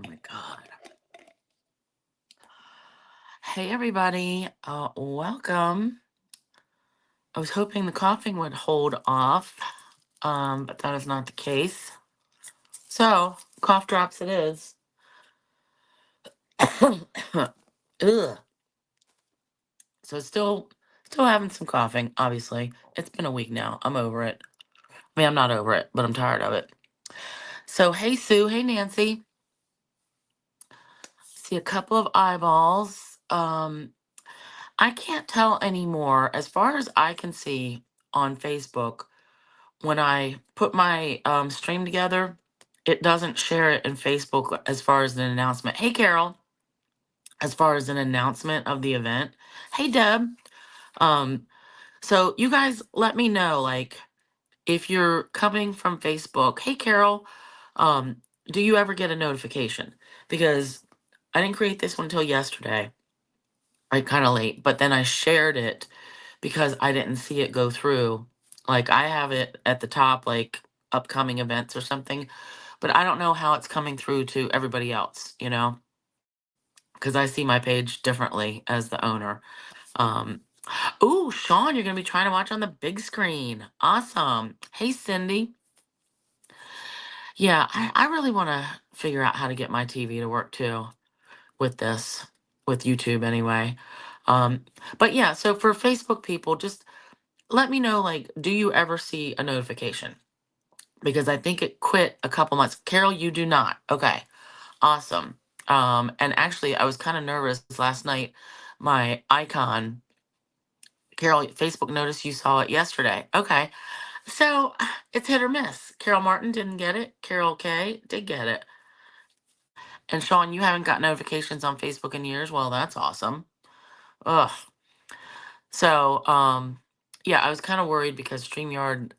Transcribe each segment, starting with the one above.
my God. Hey, everybody. Welcome. I was hoping the coughing would hold off, but that is not the case. So, cough drops it is. Ugh. So still having some coughing, obviously. It's been a week now. I'm over it. I mean, I'm not over it, but I'm tired of it. So, hey, Sue. Hey, Nancy. See a couple of eyeballs. I can't tell anymore. As far as I can see on Facebook, when I put my stream together, it doesn't share it in Facebook as far as an announcement. Hey, Carol, as far as an announcement of the event. Hey, Deb. Um, so you guys let me know, like, if you're coming from Facebook. Hey, Carol, um, do you ever get a notification? Because I didn't create this one until yesterday, like kind of late, but then I shared it because I didn't see it go through. Like I have it at the top, like upcoming events or something, but I don't know how it's coming through to everybody else, because I see my page differently as the owner. Um, ooh, Sean, you're going to be trying to watch on the big screen. Awesome. Hey, Cindy. Yeah, I really want to figure out how to get my TV to work too with this, with YouTube anyway. Um, but yeah, so for Facebook people, just let me know, like, do you ever see a notification? Because I think it quit a couple months. Carol, you do not. Okay, awesome. And actually, I was kind of nervous last night. My icon, Carol, Facebook noticed you saw it yesterday. Okay, so it's hit or miss. Carol Martin didn't get it. Carol K did get it. And Sean, you haven't got notifications on Facebook in years. Well, that's awesome. Ugh. So, yeah, I was kind of worried because StreamYard,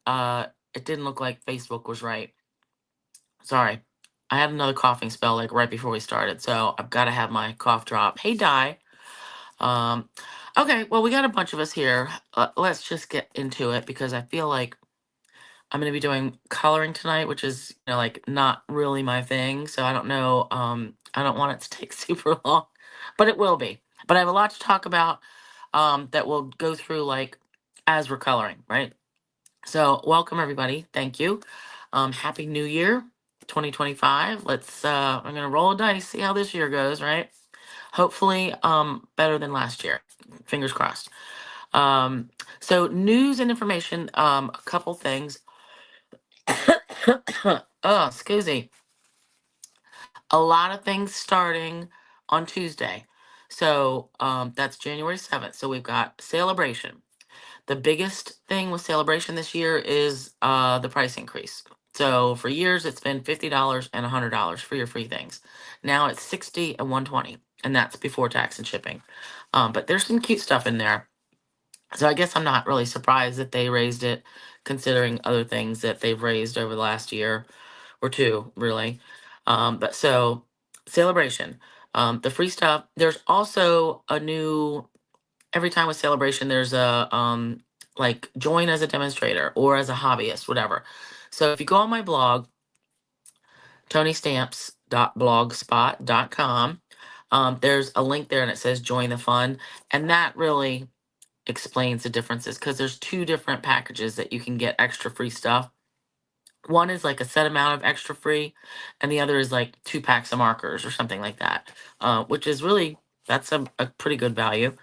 it didn't look like Facebook was right. Sorry. I had another coughing spell like right before we started, so I've got to have my cough drop. Hey, Di. Um, okay, well, we got a bunch of us here. Let's just get into it because I feel like I'm going to be doing coloring tonight, which is, like not really my thing. So I don't know. I don't want it to take super long, but it will be. But I have a lot to talk about that we'll go through like as we're coloring, right? So welcome everybody. Thank you. Happy New Year, 2025. I'm gonna roll a dice, see how this year goes, right? Hopefully, better than last year. Fingers crossed. Um, so news and information, a couple things. Oh, excuse me. A lot of things starting on Tuesday. So that's January 7th. So we've got Sale-a-Bration. The biggest thing with Sale-a-Bration this year is the price increase. So for years it's been $50 and $100 for your free things. Now it's 60 and 120, and that's before tax and shipping. But there's some cute stuff in there. So I guess I'm not really surprised that they raised it, considering other things that they've raised over the last year or two, really. But so Sale-a-Bration, the free stuff. There's also a new every time with Sale-a-Bration, there's a like join as a demonstrator or as a hobbyist, whatever. So if you go on my blog, ToniStamps.blogspot.com, there's a link there and it says join the fun, and that really explains the differences because there's two different packages that you can get extra free stuff. One is like a set amount of extra free, and the other is like 2 packs of markers or something like that, which is really that's a pretty good value.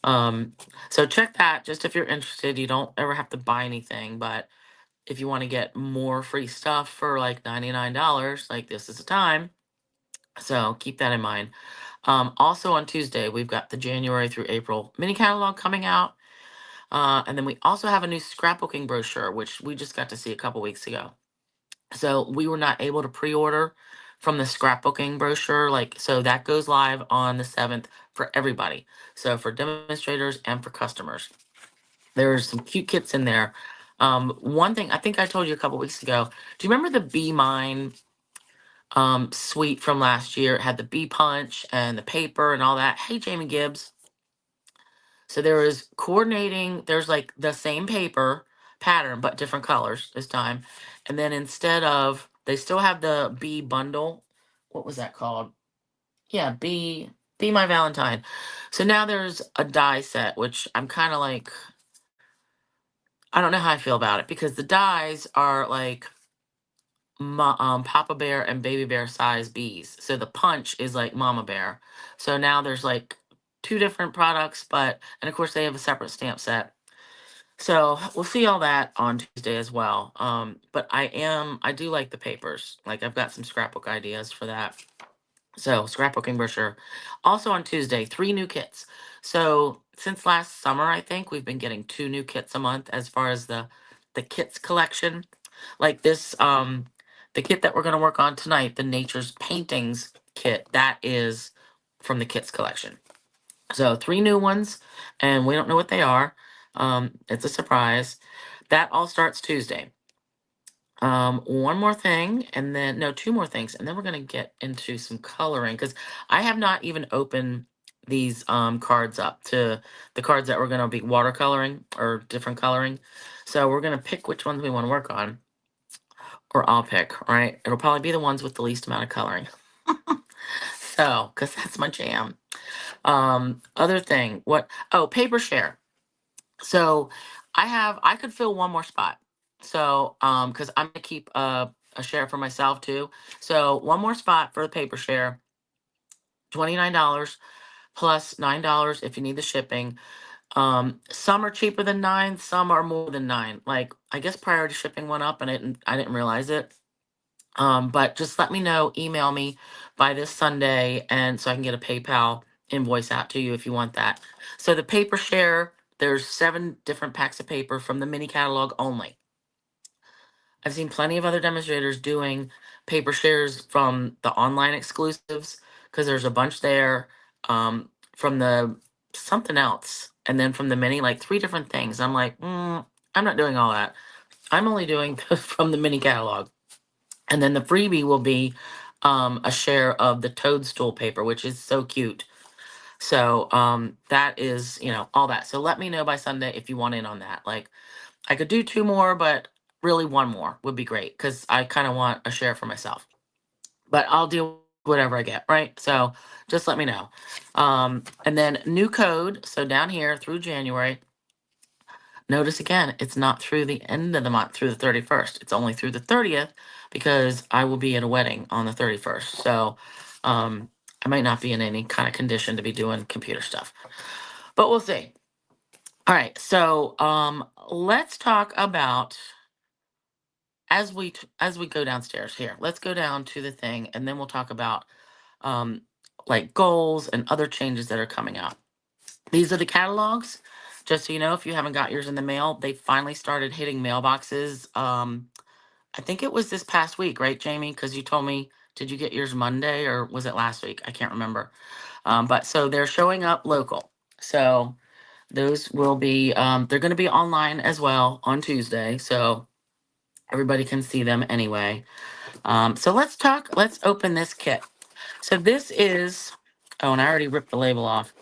Um, so check that just if you're interested. You don't ever have to buy anything, but if you want to get more free stuff for like $99, like this is the time. So keep that in mind. Also on Tuesday, we've got the January through April mini catalog coming out. And then we also have a new scrapbooking brochure, which we just got to see a couple weeks ago. So we were not able to pre-order from the scrapbooking brochure. So that goes live on the 7th for everybody. So for demonstrators and for customers. There's some cute kits in there. One thing I think I told you a couple weeks ago. Do you remember the Be Mine suite from last year? It had the bee punch and the paper and all that. Hey, Jamie Gibbs. So there is coordinating. There's like the same paper pattern, but different colors this time. And then instead of, they still have the bee bundle what was that called? Yeah, Be My Valentine. So now there's a die set, which I'm kind of like, I don't know how I feel about it because the dies are like Papa Bear and Baby Bear size bees. So the punch is like Mama Bear. So now there's like two different products, but, and of course they have a separate stamp set. So we'll see all that on Tuesday as well. But I do like the papers. Like I've got some scrapbook ideas for that. So scrapbooking brochure. Also on Tuesday, 3 new kits. So since last summer, I think we've been getting 2 new kits a month as far as the kits collection. Like this, the kit that we're gonna work on tonight, the Nature's Paintings kit, that is from the kits collection. So 3 new ones, and we don't know what they are. It's a surprise. That all starts Tuesday. One more thing, and then no, 2 more things, and then we're gonna get into some coloring because I have not even opened these cards up to the cards that we're gonna be watercoloring or different coloring. So we're gonna pick which ones we want to work on, or I'll pick, right? It'll probably be the ones with the least amount of coloring. So, because that's my jam. Other thing, what? Oh, paper share. So I could fill one more spot. So because I'm gonna keep a share for myself too. So one more spot for the paper share, $29 plus $9 if you need the shipping. Some are cheaper than 9, some are more than 9. Like I guess priority shipping went up and I didn't realize it. But just let me know, email me by this Sunday, and so I can get a PayPal invoice out to you if you want that. So the paper share, there's 7 different packs of paper from the mini catalog only. I've seen plenty of other demonstrators doing paper shares from the online exclusives because there's a bunch there. From the something else, and then from the mini, like 3 different things. I'm like, I'm not doing all that. I'm only doing from the mini catalog. And then the freebie will be a share of the toadstool paper, which is so cute. So that is, all that. So let me know by Sunday if you want in on that. Like I could do 2 more, but really 1 more would be great because I kind of want a share for myself. But I'll deal with whatever I get, right? So just let me know. And then new code. So down here through January, notice again, it's not through the end of the month, through the 31st. It's only through the 30th because I will be at a wedding on the 31st. So I might not be in any kind of condition to be doing computer stuff, but we'll see. All right, so let's talk about as we go downstairs here. Let's go down to the thing, and then we'll talk about um, like goals and other changes that are coming up. These are the catalogs. Just so you know, if you haven't got yours in the mail, they finally started hitting mailboxes. I think it was this past week, right, Jamie? Because you told me, did you get yours Monday or was it last week? I can't remember. But so they're showing up local. So those will be, they're going to be online as well on Tuesday. So everybody can see them anyway. So let's open this kit. So this is, oh, and I already ripped the label off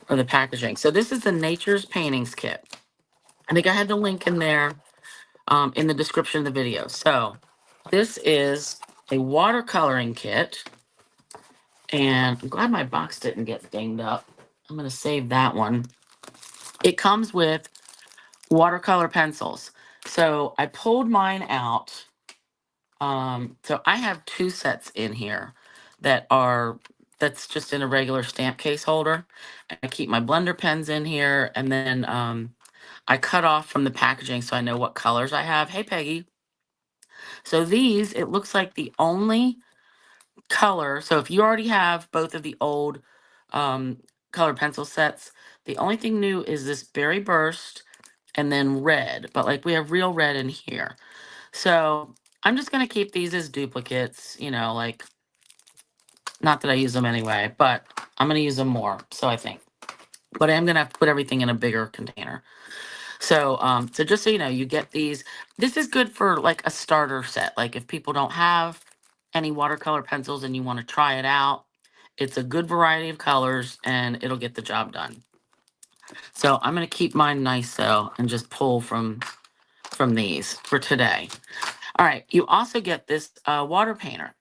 or the packaging. So this is the Nature's Paintings kit. I think I had the link in there in the description of the video. So this is a watercoloring kit. And I'm glad my box didn't get dinged up. I'm going to save that one. It comes with watercolor pencils. So I pulled mine out. So I have 2 sets in here that's just in a regular stamp case holder. And I keep my blender pens in here, and then I cut off from the packaging so I know what colors I have. Hey, Peggy. So these, it looks like the only color. So if you already have both of the old um, color pencil sets, the only thing new is this Berry Burst and then red. But like we have real red in here. So I'm just going to keep these as duplicates, like not that I use them anyway, but I'm going to use them more. So I think, but I am going to have to put everything in a bigger container. So, so just so you know, you get these. This is good for like a starter set. Like if people don't have any watercolor pencils and you want to try it out, it's a good variety of colors and it'll get the job done. So I'm going to keep mine nice though and just pull from these for today. All right. You also get this water painter.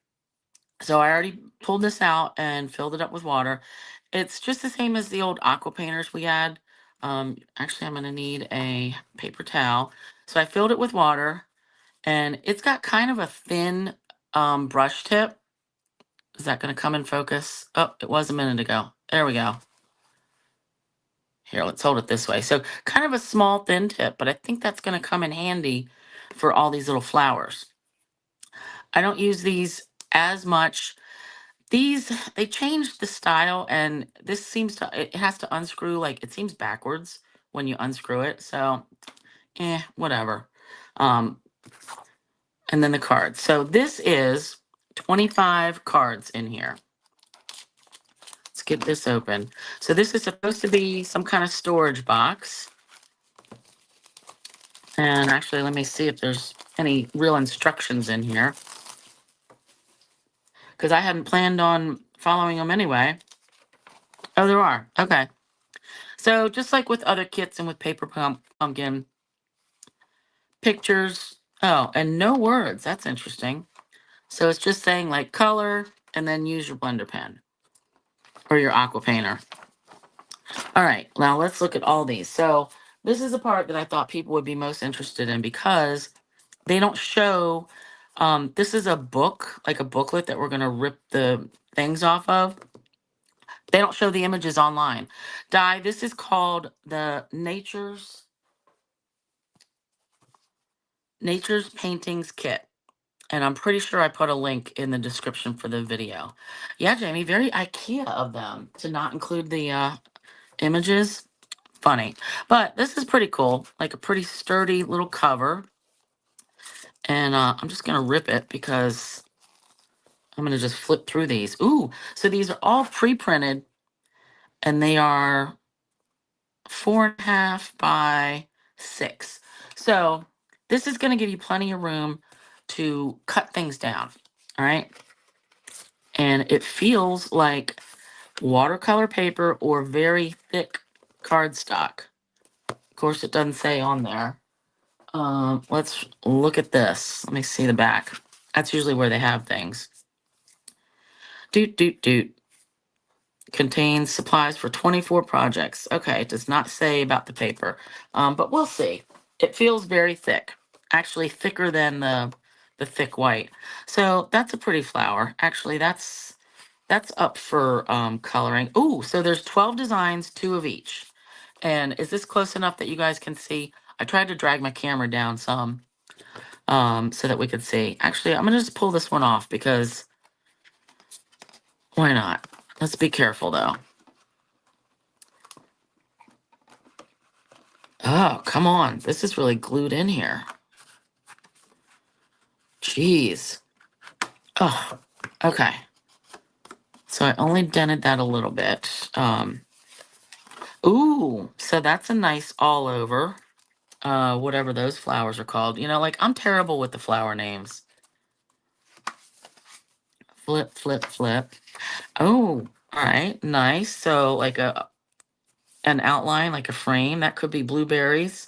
So I already pulled this out and filled it up with water. It's just the same as the old aqua painters we had. Actually, I'm going to need a paper towel. So I filled it with water, and it's got kind of a thin brush tip. Is that going to come in focus? Oh, it was a minute ago. There we go. Here, let's hold it this way. So kind of a small thin tip, but I think that's going to come in handy for all these little flowers. I don't use these as much. These, they changed the style, and this seems to, it has to unscrew, like it seems backwards when you unscrew it. So, whatever. Um, and then the cards. So this is 25 cards in here. Let's get this open. So this is supposed to be some kind of storage box. And actually, let me see if there's any real instructions in here, because I hadn't planned on following them anyway. Oh, there are. Okay. So just like with other kits and with Paper Pumpkin, pictures. Oh, and no words. That's interesting. So it's just saying like color and then use your blender pen or your aqua painter. All right, now let's look at all these. So this is the part that I thought people would be most interested in, because they don't show, this is a book, like a booklet that we're going to rip the things off of. They don't show the images online. Di, this is called the Nature's Paintings Kit. And I'm pretty sure I put a link in the description for the video. Yeah, Jamie, very IKEA of them to not include the images. Funny. But this is pretty cool. Like a pretty sturdy little cover. And I'm just going to rip it because I'm going to just flip through these. Ooh, so these are all pre-printed, and they are 4.5 by 6. So this is going to give you plenty of room to cut things down. All right. And it feels like watercolor paper or very thick cardstock. Of course, it doesn't say on there. Let's look at this. Let me see the back. That's usually where they have things. Doot, doot, doot. Contains supplies for 24 projects. Okay, it does not say about the paper, but we'll see. It feels very thick, actually thicker than the thick white. So that's a pretty flower. Actually, that's up for coloring. Ooh, so there's 12 designs, 2 of each. And is this close enough that you guys can see? I tried to drag my camera down some so that we could see. Actually, I'm gonna just pull this one off because why not? Let's be careful though. Oh, come on. This is really glued in here. Jeez. Oh, okay. So I only dented that a little bit. Ooh, so that's a nice all over. Whatever those flowers are called. You know, like I'm terrible with the flower names. Flip, flip, flip. Oh, all right, nice. So like an outline, like a frame. That could be blueberries.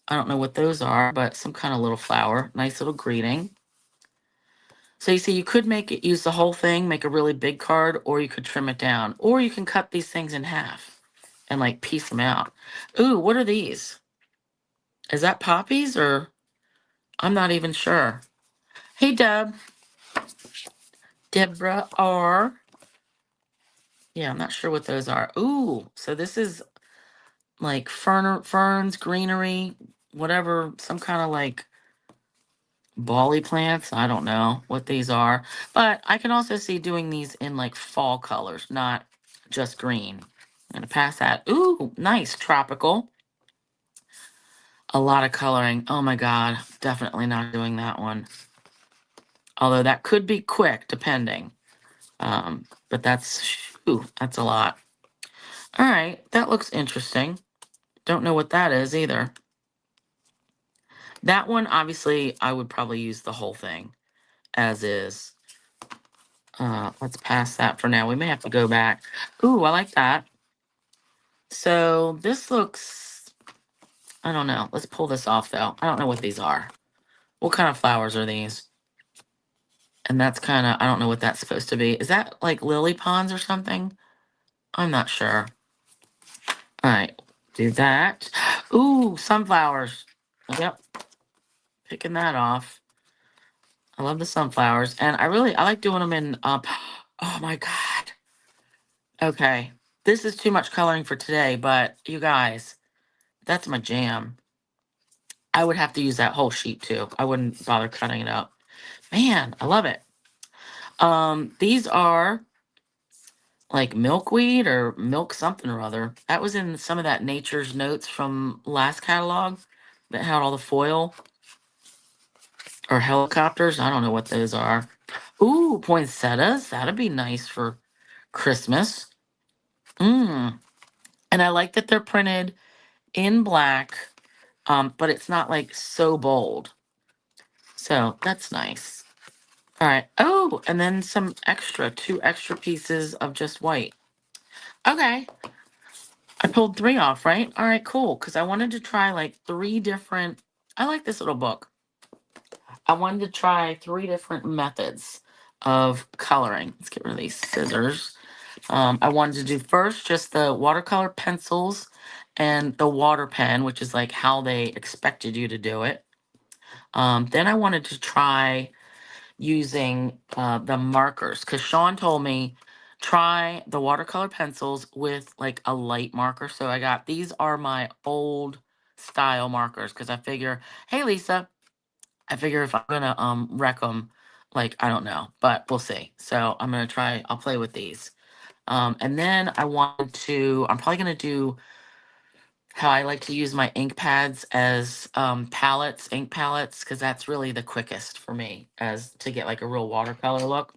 I don't know what those are, but some kind of little flower. Nice little greeting. So you see, you could make it, use the whole thing, make a really big card, or you could trim it down, or you can cut these things in half and like piece them out. Ooh, what are these? Is that poppies, or I'm not even sure. Hey, Deborah R. Yeah, I'm not sure what those are. Ooh, so this is like ferns, greenery, whatever, some kind of like bally plants. I don't know what these are, but I can also see doing these in like fall colors, not just green. I'm gonna pass that. Ooh, nice, tropical. A lot of coloring. Oh my God, definitely not doing that one. Although that could be quick, depending. But that's a lot. All right, that looks interesting. Don't know what that is either. That one, obviously, I would probably use the whole thing as is. Let's pass that for now. We may have to go back. Ooh, I like that. So this looks, I don't know. Let's pull this off though. I don't know what these are. What kind of flowers are these? And that's kind of, I don't know what that's supposed to be. Is that like lily ponds or something? I'm not sure. All right, do that. Ooh, sunflowers. Yep, picking that off. I love the sunflowers, and I like doing them in. Oh my god. Okay, this is too much coloring for today, but you guys, that's my jam. I would have to use that whole sheet too. I wouldn't bother cutting it up. Man, I love it. These are like milkweed or milk something or other. That was in some of that Nature's Notes from last catalog that had all the foil or helicopters. I don't know what those are. Ooh, poinsettias. That'd be nice for Christmas. Mm. And I like that they're printed in black, but it's not like so bold. So that's nice. All right. Oh, and then some extra, 2 extra pieces of just white. Okay. I pulled 3 off, right? All right, cool. Because I wanted to try like 3 different. I like this little book. I wanted to try 3 different methods of coloring. Let's get rid of these scissors. I wanted to do first just the watercolor pencils and the water pen, which is like how they expected you to do it. Then I wanted to try using the markers because Sean told me try the watercolor pencils with like a light marker. So I got these are my old style markers because I figure, hey Lisa, I figure if I'm gonna wreck them, like I don't know, but we'll see. So I'm gonna try. I'll play with these. And then I'm probably gonna do how I like to use my ink pads as palettes, ink palettes, because that's really the quickest for me as to get like a real watercolor look.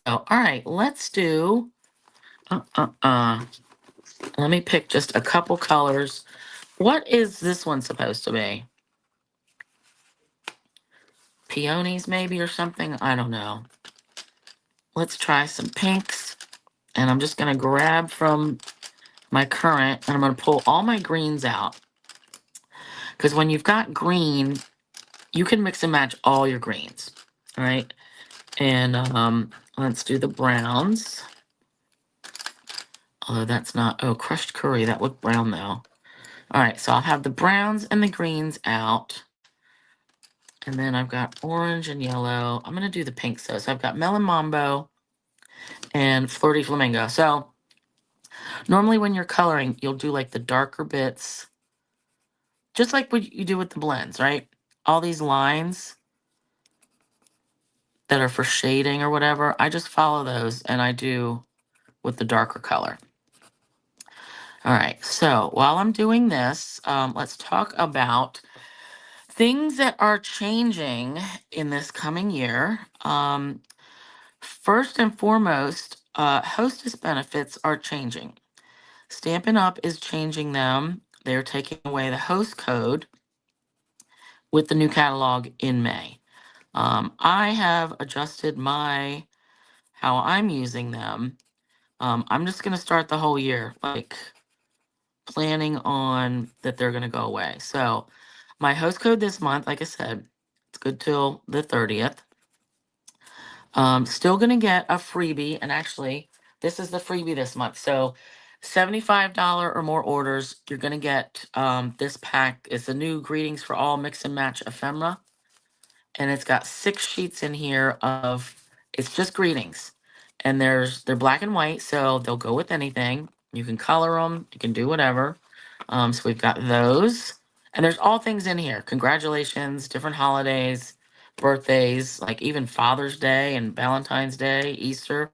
So, all right, let's do, let me pick just a couple colors. What is this one supposed to be? Peonies maybe or something? I don't know. Let's try some pinks. And I'm just gonna grab from my current and I'm gonna pull all my greens out. Because when you've got green, you can mix and match all your greens. All right. And let's do the browns. Although that's not, oh, crushed curry, that looked brown though. All right, so I'll have the browns and the greens out. And then I've got orange and yellow. I'm gonna do the pinks though. So I've got Melon Mambo and Flirty Flamingo. So normally when you're coloring, you'll do like the darker bits, just like what you do with the blends, right? All these lines that are for shading or whatever, I just follow those and I do with the darker color. All right, so while I'm doing this, let's talk about things that are changing in this coming year. First and foremost, hostess benefits are changing. Stampin' Up! Is changing them. They're taking away the host code with the new catalog in May. I have adjusted how I'm using them. I'm just going to start the whole year, like planning on that they're going to go away. So my host code this month, like I said, it's good till the 30th. Still going to get a freebie. And actually, this is the freebie this month. So $75 or more orders, you're going to get this pack. It's a new Greetings for All Mix and Match ephemera. And it's got 6 sheets in here of, it's just greetings. And they're black and white, so they'll go with anything. You can color them, you can do whatever. So we've got those. And there's all things in here. Congratulations, different holidays, birthdays, like even Father's Day and Valentine's Day, Easter.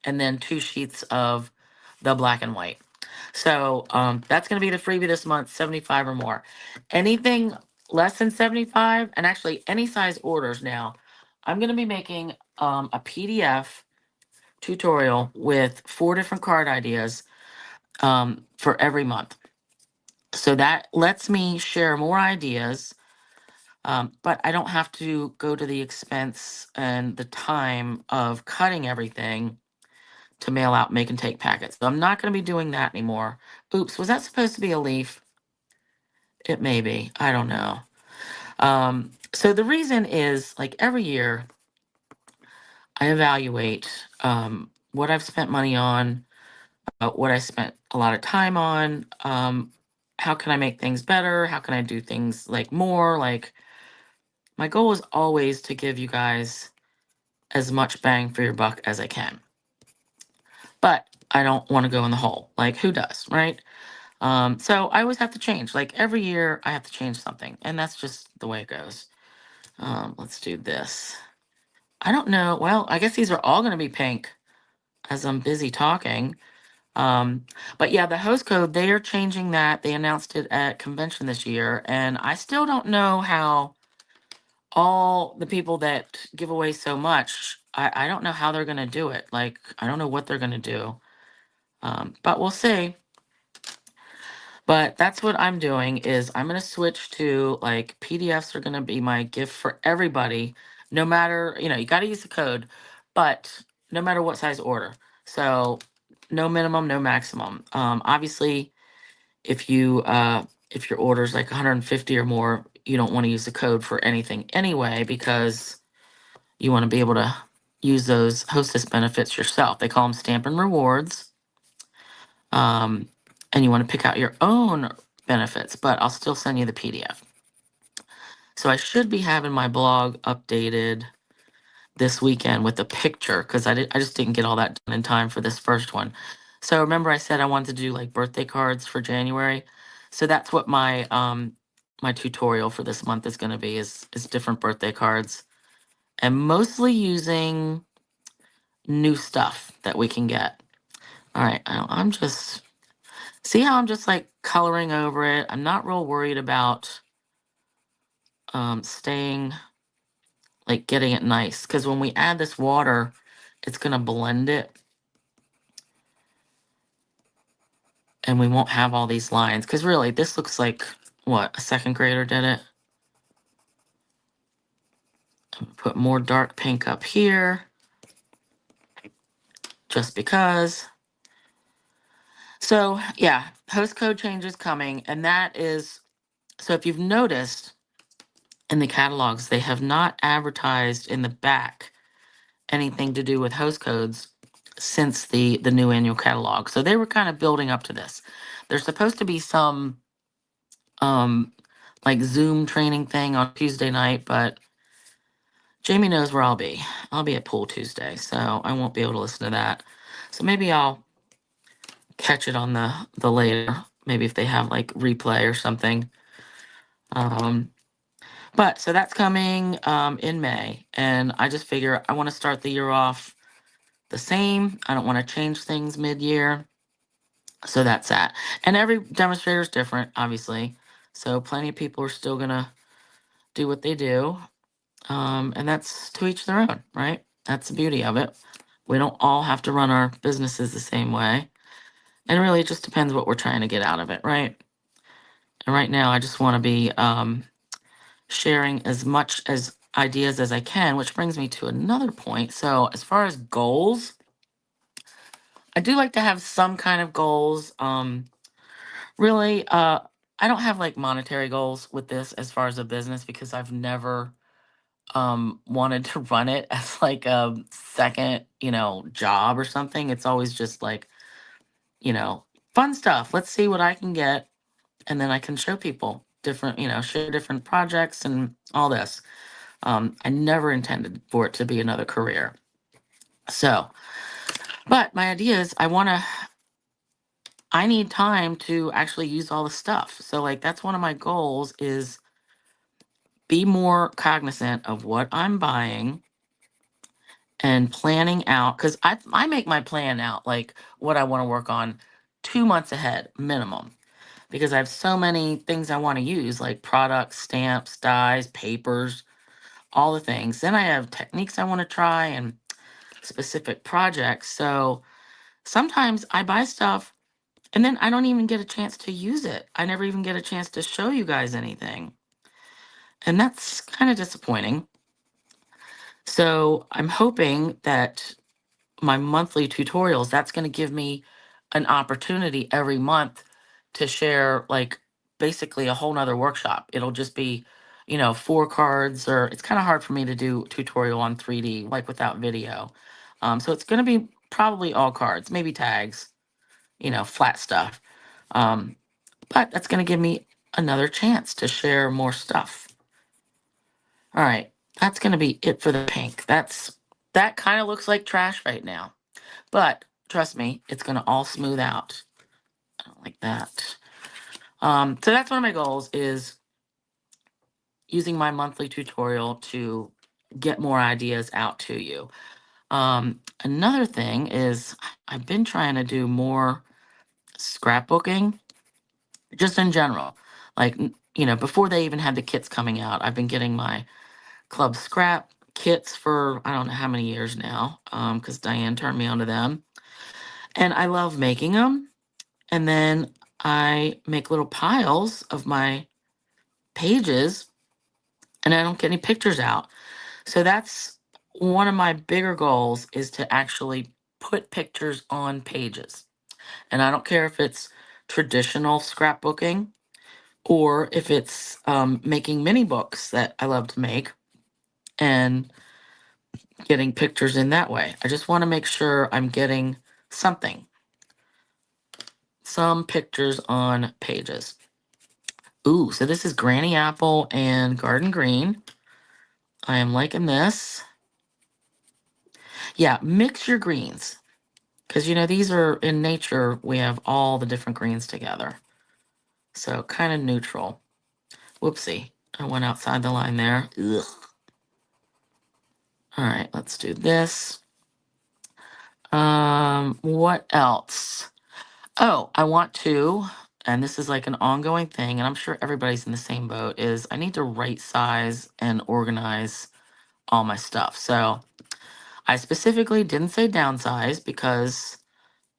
And then 2 sheets of the black and white. So that's going to be the freebie this month, 75 or more. Anything less than 75, and actually any size orders now, I'm going to be making a PDF tutorial with 4 different card ideas for every month. So that lets me share more ideas, but I don't have to go to the expense and the time of cutting everything to mail out make and take packets. So I'm not going to be doing that anymore. Oops, was that supposed to be a leaf? It may be. I don't know. So the reason is like every year I evaluate what I've spent money on, what I spent a lot of time on. How can I make things better? How can I do things like more? Like, my goal is always to give you guys as much bang for your buck as I can. But I don't want to go in the hole. Like, who does, right? So I always have to change. Like, every year I have to change something, and that's just the way it goes. Let's do this. I don't know. Well, I guess these are all going to be pink as I'm busy talking. Um, but yeah, the host code, they are changing that. They announced it at convention this year, and I still don't know how all the people that give away so much, I don't know how they're going to do it. Like, I don't know what they're going to do. But we'll see. But that's what I'm doing is I'm going to switch to, like, PDFs are going to be my gift for everybody, no matter, you got to use the code, but no matter what size order. So no minimum, no maximum. Obviously, if your order is like 150 or more, you don't want to use the code for anything anyway, because you want to be able to use those hostess benefits yourself. They call them Stampin' Rewards. And you want to pick out your own benefits, but I'll still send you the PDF. So I should be having my blog updated this weekend with a picture, because I just didn't get all that done in time for this first one. So remember I said I wanted to do like birthday cards for January. So that's what my tutorial for this month is going to be, is different birthday cards, and mostly using new stuff that we can get. All right, I'm just, see how I'm just like coloring over it. I'm not real worried about staying, like, getting it nice, because when we add this water, it's going to blend it, and we won't have all these lines, because really this looks like, what, a second grader did it. Put more dark pink up here just because. So yeah, host code change is coming, and that is, so if you've noticed in the catalogs, they have not advertised in the back anything to do with host codes since the new annual catalog. So they were kind of building up to this. There's supposed to be some like Zoom training thing on Tuesday night, but Jamie knows where I'll be. I'll be at Pool Tuesday, so I won't be able to listen to that. So maybe I'll catch it on the later, maybe if they have like replay or something. But so that's coming in May, and I just figure I want to start the year off the same. I don't want to change things mid-year. So that's that. And every demonstrator is different, obviously. So plenty of people are still gonna do what they do. And that's to each their own, right? That's the beauty of it. We don't all have to run our businesses the same way. And really, it just depends what we're trying to get out of it, right? And right now, I just want to be sharing as much as ideas as I can, which brings me to another point. So as far as goals, I do like to have some kind of goals. Really, I don't have like monetary goals with this as far as a business, because I've never wanted to run it as like a second, job or something. It's always just like, you know, fun stuff. Let's see what I can get, and then I can show people different, share different projects and all this. I never intended for it to be another career. So, but my idea is I need time to actually use all the stuff. So like that's one of my goals, is be more cognizant of what I'm buying and planning out, because I make my plan out, like what I want to work on 2 months ahead minimum, because I have so many things I want to use, like products, stamps, dies, papers, all the things. Then I have techniques I want to try and specific projects. So sometimes I buy stuff and then I don't even get a chance to use it. I never even get a chance to show you guys anything. And that's kind of disappointing. So I'm hoping that my monthly tutorials, that's going to give me an opportunity every month to share, like, basically a whole nother workshop. It'll just be, 4 cards, or it's kind of hard for me to do tutorial on 3D, like without video. So it's going to be probably all cards, maybe tags, flat stuff. Um, but that's going to give me another chance to share more stuff. All right, that's going to be it for the pink. That kind of looks like trash right now, but trust me, it's going to all smooth out. I don't like that. So that's one of my goals, is using my monthly tutorial to get more ideas out to you. Another thing is I've been trying to do more scrapbooking, just in general. Like, before they even had the kits coming out, I've been getting my Club Scrap kits for I don't know how many years now, because Diane turned me onto them. And I love making them. And then I make little piles of my pages, and I don't get any pictures out. So that's one of my bigger goals, is to actually put pictures on pages. And I don't care if it's traditional scrapbooking, or if it's making mini books that I love to make and getting pictures in that way. I just want to make sure I'm getting something, some pictures on pages. Ooh, so this is Granny Apple and Garden Green. I am liking this. Yeah, mix your greens. Because, these are in nature, we have all the different greens together. So kind of neutral. Whoopsie. I went outside the line there. Ugh. All right, let's do this. What else? Oh, I want to, and this is like an ongoing thing, and I'm sure everybody's in the same boat, is I need to right size and organize all my stuff. So I specifically didn't say downsize, because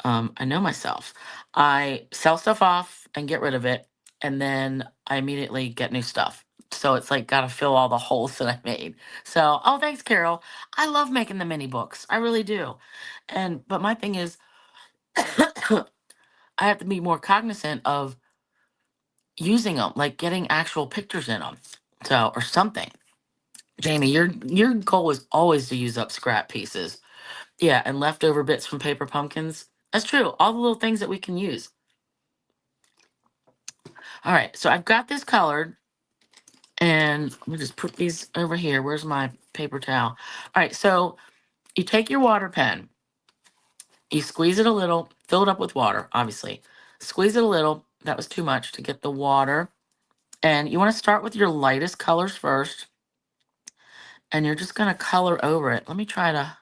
I know myself. I sell stuff off and get rid of it, and then I immediately get new stuff. So it's like got to fill all the holes that I made. So, oh, thanks, Carol. I love making the mini books. I really do. But my thing is, I have to be more cognizant of using them, like getting actual pictures in them. So, or something. Jamie, your goal is always to use up scrap pieces. Yeah, and leftover bits from paper pumpkins. That's true. All the little things that we can use. All right, so I've got this colored, and let me just put these over here. Where's my paper towel? All right, so you take your water pen, you squeeze it a little, fill it up with water, obviously. Squeeze it a little. That was too much to get the water. And you want to start with your lightest colors first, and you're just going to color over it. Let me try to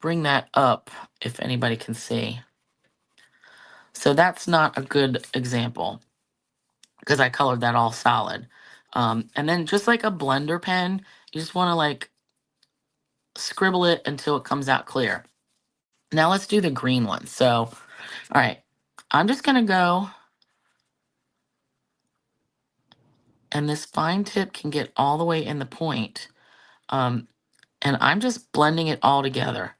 bring that up if anybody can see. So that's not a good example, because I colored that all solid. And then just like a blender pen, you just want to like scribble it until it comes out clear. Now let's do the green one. So, all right, I'm just going to go, and this fine tip can get all the way in the point. And I'm just blending it all together.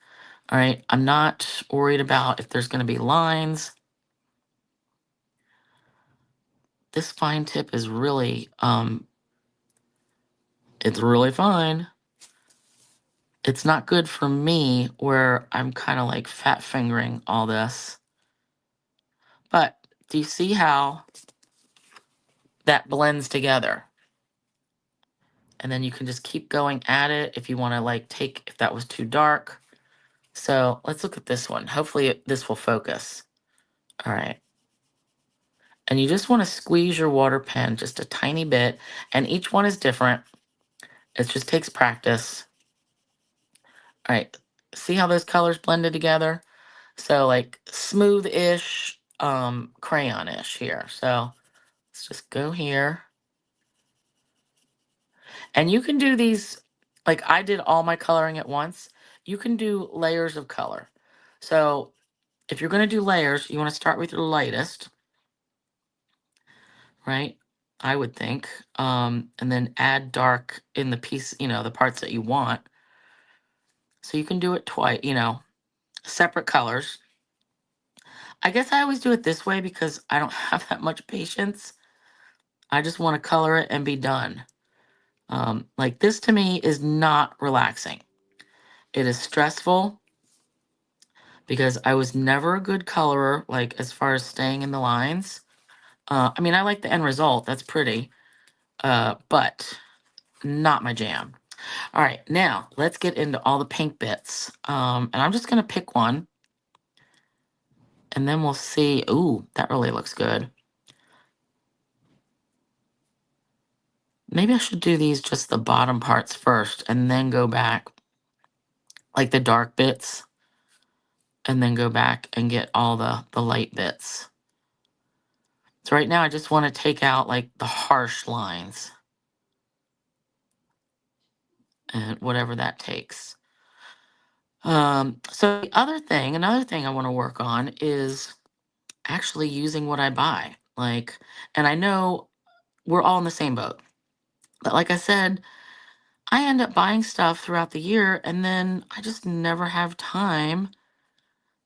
All right, I'm not worried about if there's going to be lines. This fine tip is really, it's really fine. It's not good for me, where I'm kind of like fat fingering all this. But do you see how that blends together? And then you can just keep going at it if you want to like take, if that was too dark. So let's look at this one. Hopefully this will focus. All right. And you just want to squeeze your water pen just a tiny bit, and each one is different. It just takes practice. All right. See how those colors blended together? So like smooth-ish, crayon-ish here. So let's just go here. And you can do these, like I did all my coloring at once. You can do layers of color. So if you're going to do layers, you want to start with your lightest, right? I would think. And then add dark in the piece, the parts that you want. So you can do it twice, separate colors. I guess I always do it this way because I don't have that much patience. I just want to color it and be done. Like this to me is not relaxing. It is stressful because I was never a good colorer, like as far as staying in the lines. I mean, I like the end result. That's pretty, but not my jam. All right, now let's get into all the pink bits. And I'm just going to pick one and then we'll see. Ooh, that really looks good. Maybe I should do these just the bottom parts first and then go back, like the dark bits, and then go back and get all the light bits. So right now I just want to take out like the harsh lines and whatever that takes. So the another thing I want to work on is actually using what I buy. Like, and I know we're all in the same boat. But like I said, I end up buying stuff throughout the year and then I just never have time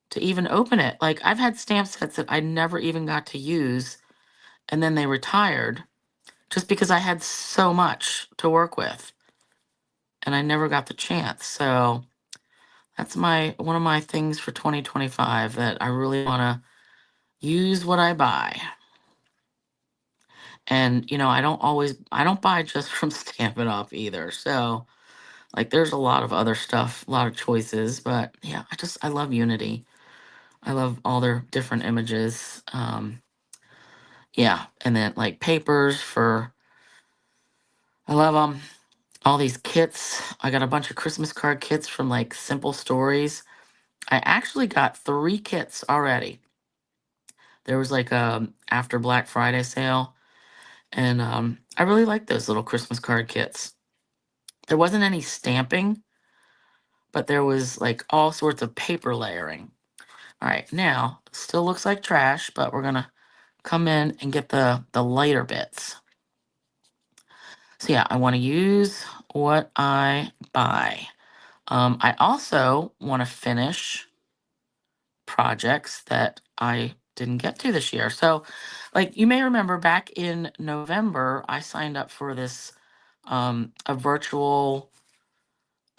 to even open it. Like I've had stamp sets that I never even got to use and then they retired just because I had so much to work with and I never got the chance. So that's one of my things for 2025 that I really want to use what I buy. And I don't buy just from Stampin' Up either. So like there's a lot of other stuff, a lot of choices, but yeah, I love Unity. I love all their different images. Yeah, and then like papers for I love them. All these kits. I got a bunch of Christmas card kits from like Simple Stories. I actually got 3 kits already. There was like a after Black Friday sale, and I really like those little Christmas card kits. There wasn't any stamping, but there was like all sorts of paper layering. All right, now still looks like trash, but we're gonna come in and get the lighter bits. So yeah, I want to use what I buy. I also want to finish projects that I didn't get to this year. So, like you may remember back in November, I signed up for this a virtual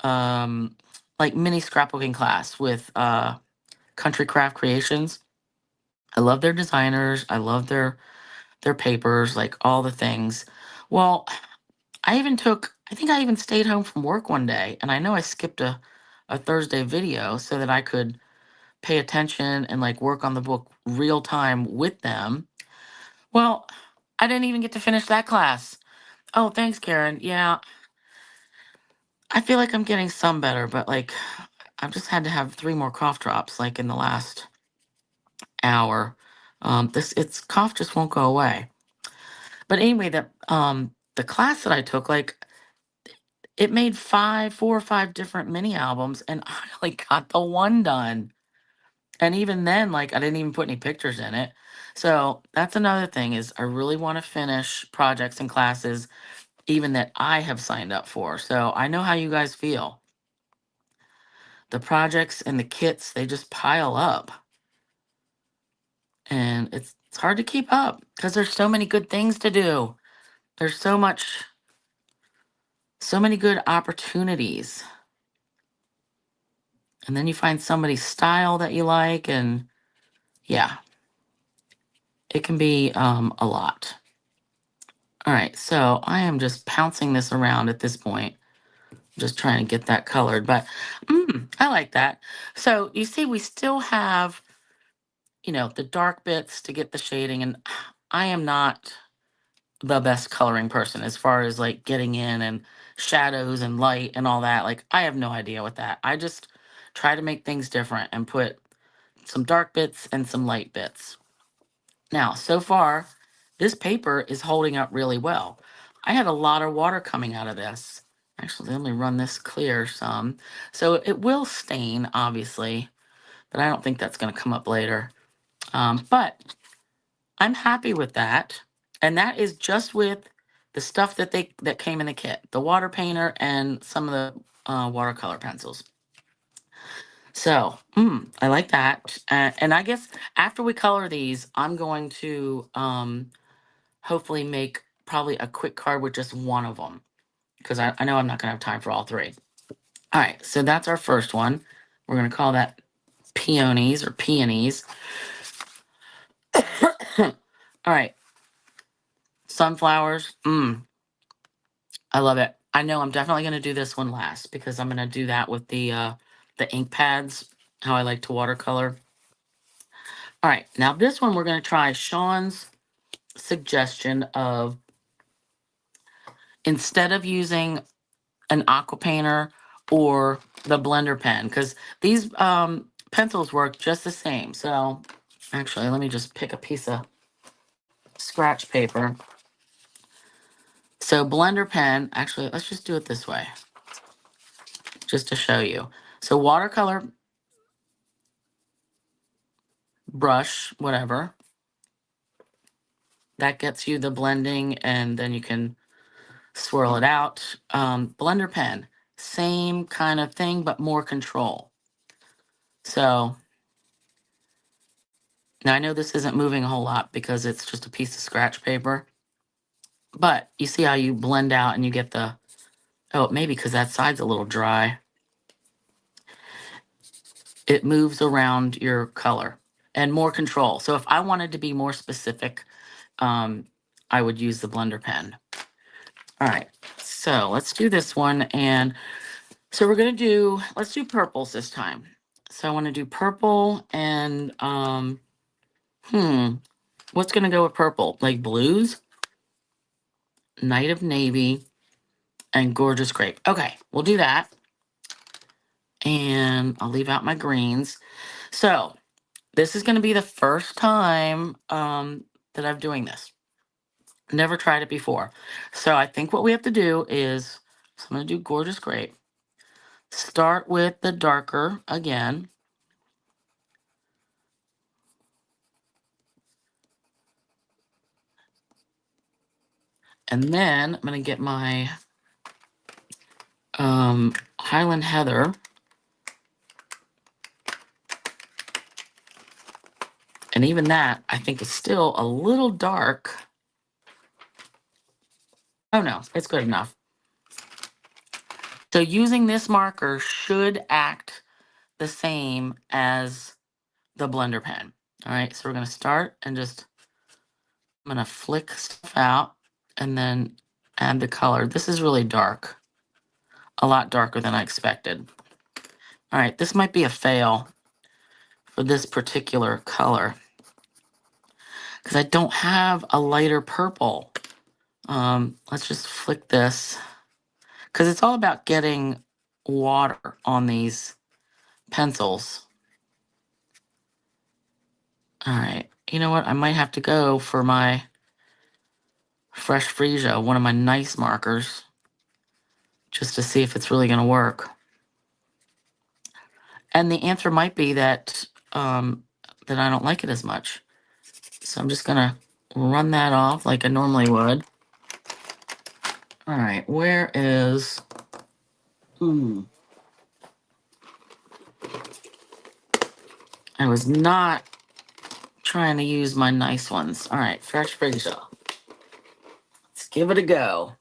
um like mini scrapbooking class with Country Craft Creations. I love their designers. I love their papers, like all the things. Well, I think I even stayed home from work one day, and I know I skipped a Thursday video so that I could pay attention and like work on the book real time with them. Well, I didn't even get to finish that class. Oh, thanks, Karen. Yeah, I feel like I'm getting some better, but like I've just had to have 3 more cough drops like in the last hour. This it's cough just won't go away. But anyway, the class that I took, like it made 4 or 5 different mini albums, and I like got the one done. And even then, like I didn't even put any pictures in it. So that's another thing is I really want to finish projects and classes even that I have signed up for. So I know how you guys feel. The projects and the kits, they just pile up. And it's hard to keep up because there's so many good things to do. There's so many good opportunities. And then you find somebody's style that you like, and yeah, it can be a lot. All right, so I am just pouncing this around at this point, just trying to get that colored, but I like that. So you see, we still have, the dark bits to get the shading, and I am not the best coloring person as far as like getting in and shadows and light and all that. Like, I have no idea with that. I just try to make things different and put some dark bits and some light bits. Now, so far, this paper is holding up really well. I had a lot of water coming out of this. Actually, let me run this clear some. So it will stain, obviously, but I don't think that's going to come up later. But I'm happy with that. And that is just with the stuff that came in the kit, the water painter and some of the watercolor pencils. So, I like that. And I guess after we color these, I'm going to hopefully make probably a quick card with just one of them, because I know I'm not going to have time for all three. All right, so that's our first one. We're going to call that peonies or peonies. All right, sunflowers. I love it. I know I'm definitely going to do this one last because I'm going to do that with the ink pads, how I like to watercolor. All right, now this one we're going to try Sean's suggestion of, instead of using an aqua painter or the blender pen, because these pencils work just the same. So actually, let me just pick a piece of scratch paper. So blender pen, actually, let's just do it this way, just to show you. So watercolor brush, whatever, that gets you the blending, and then you can swirl it out. Blender pen, same kind of thing, but more control. So now I know this isn't moving a whole lot because it's just a piece of scratch paper, but you see how you blend out and you get the, oh, maybe because that side's a little dry. It moves around your color and more control. So if I wanted to be more specific, I would use the blender pen. All right, so let's do this one. And so we're gonna do, let's do purples this time. So I wanna do purple and, what's gonna go with purple? Like blues, Night of Navy, and Gorgeous Grape. Okay, we'll do that. And I'll leave out my greens. So this is gonna be the first time that I'm doing this. Never tried it before. So I think what we have to do is, so I'm gonna do Gorgeous Grape. Start with the darker again. And then I'm gonna get my Highland Heather. And even that, I think, is still a little dark. Oh no, it's good enough. So using this marker should act the same as the blender pen. All right, so we're gonna start and just, I'm gonna flick stuff out and then add the color. This is really dark, a lot darker than I expected. All right, this might be a fail for this particular color because I don't have a lighter purple. Let's just flick this because it's all about getting water on these pencils. All right, you know what? I might have to go for my Fresh Freesia, one of my nice markers, just to see if it's really going to work. And the answer might be that that I don't like it as much. So I'm just going to run that off like I normally would. All right, where is... I was not trying to use my nice ones. All right, Fresh Freesia. Let's give it a go.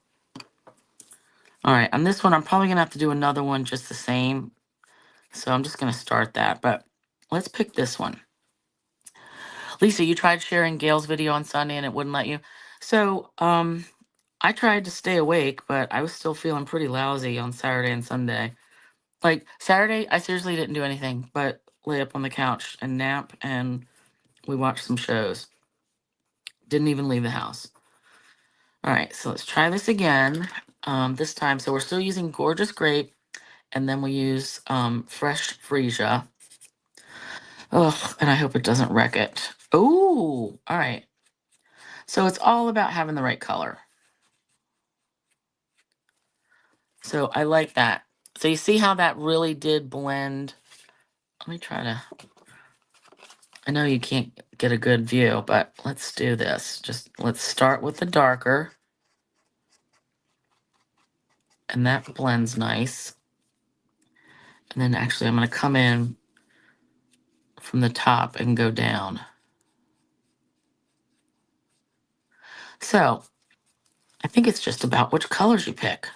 All right, on this one, I'm probably going to have to do another one just the same. So I'm just going to start that. But let's pick this one. Lisa, you tried sharing Gail's video on Sunday and it wouldn't let you. So I tried to stay awake, but I was still feeling pretty lousy on Saturday and Sunday. Like Saturday, I seriously didn't do anything but lay up on the couch and nap, and we watched some shows. Didn't even leave the house. All right, so let's try this again this time. So we're still using Gorgeous Grape, and then we use Fresh Freesia. Oh, and I hope it doesn't wreck it. Oh, all right. So it's all about having the right color. So I like that. So you see how that really did blend. Let me try to, I know you can't get a good view, but let's do this. Just let's start with the darker. And that blends nice. And then actually I'm going to come in from the top and go down. So I think it's just about which colors you pick.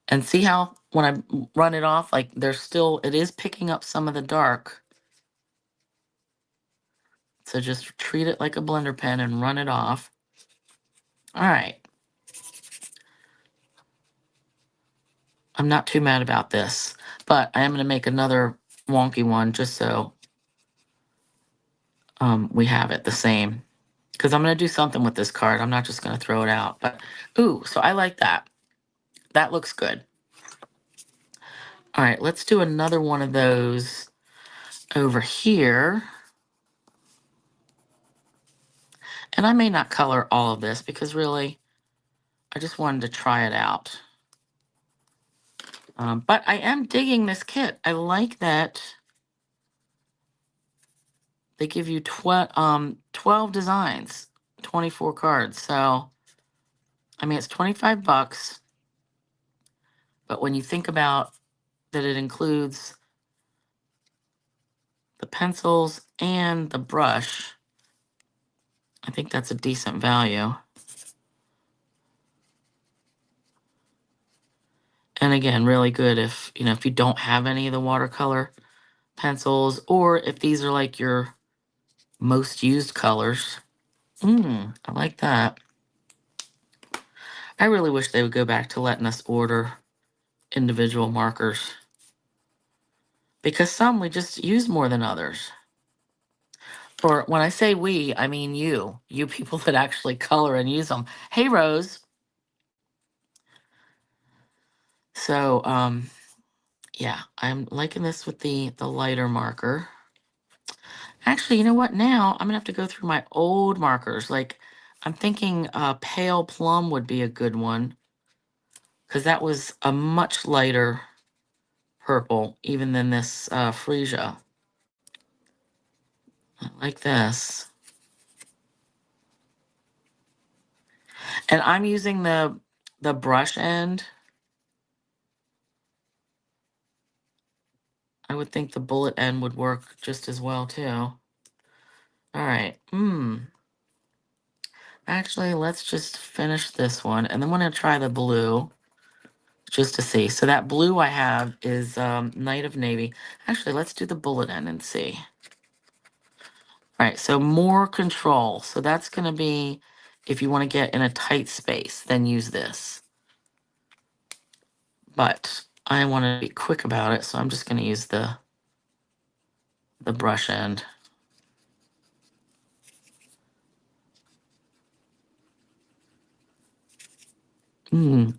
And see how when I run it off, like there's still, it is picking up some of the dark. So just treat it like a blender pen and run it off. All right. I'm not too mad about this, but I am going to make another wonky one just so we have it the same. Because I'm going to do something with this card. I'm not just going to throw it out. But, ooh, so I like that. That looks good. All right, let's do another one of those over here. And I may not color all of this because really, I just wanted to try it out. But I am digging this kit. I like that they give you 12 designs, 24 cards. So, I mean, it's 25 bucks. But when you think about that it includes the pencils and the brush, I think that's a decent value. And again, really good if, you know, if you don't have any of the watercolor pencils, or if these are like your most used colors. I like that. I really wish they would go back to letting us order individual markers, because some we just use more than others. Or when I say we, I mean you people that actually color and use them. Hey, Rose. So, yeah, I'm liking this with the lighter marker. Actually, you know what? Now I'm gonna have to go through my old markers. Like, I'm thinking pale plum would be a good one, because that was a much lighter purple, even than this freesia. I like this. And I'm using the brush end. I would think the bullet end would work just as well too. All right. Actually, let's just finish this one, and then I'm gonna try the blue just to see. So that blue I have is Night of Navy. Actually, let's do the bullet end and see. All right, so more control. So that's gonna be, if you want to get in a tight space, then use this. But I want to be quick about it, so I'm just gonna use the brush end.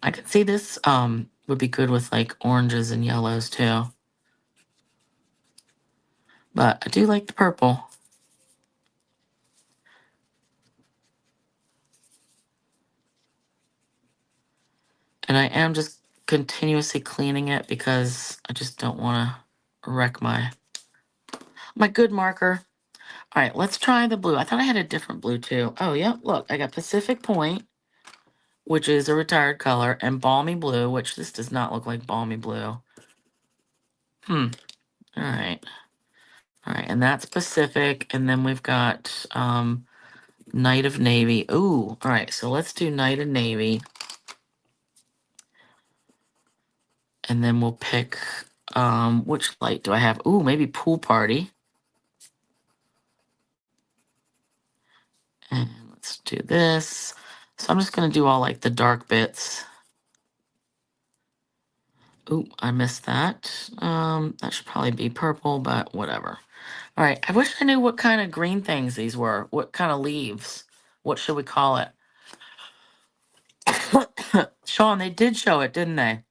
I could see this would be good with like oranges and yellows too. But I do like the purple. And I am just continuously cleaning it because I just don't want to wreck my good marker. All right, let's try the blue. I thought I had a different blue too. Oh, yeah, look, I got Pacific Point, which is a retired color, and Balmy Blue, which this does not look like Balmy Blue. All right. All right, and that's Pacific, and then we've got Night of Navy. Ooh, all right, so let's do Night of Navy. And then we'll pick, which light do I have? Ooh, maybe Pool Party. And let's do this. So I'm just gonna do all like the dark bits. Ooh, I missed that. That should probably be purple, but whatever. All right, I wish I knew what kind of green things these were. What kind of leaves? What should we call it? Sean, they did show it, didn't they?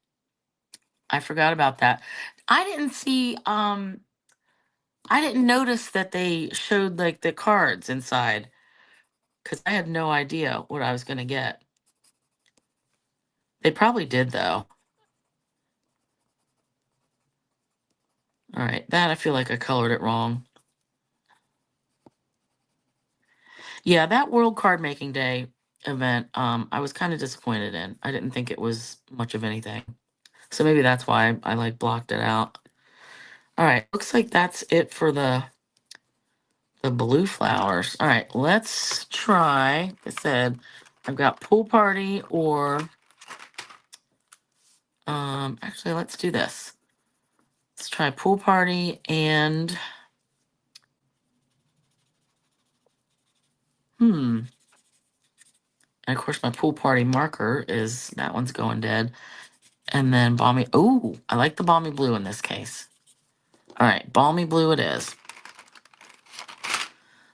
I forgot about that. I didn't see, I didn't notice that they showed like the cards inside, because I had no idea what I was gonna get. They probably did though. All right, that I feel like I colored it wrong. Yeah, that World Card Making Day event, I was kind of disappointed in. I didn't think it was much of anything. So maybe that's why I like blocked it out. All right, looks like that's it for the The blue flowers. All right, let's try. Like I said, I've got pool party or actually let's do this. Let's try pool party and and of course my pool party marker is that one's going dead. And then balmy. Oh, I like the balmy blue in this case. All right, balmy blue it is.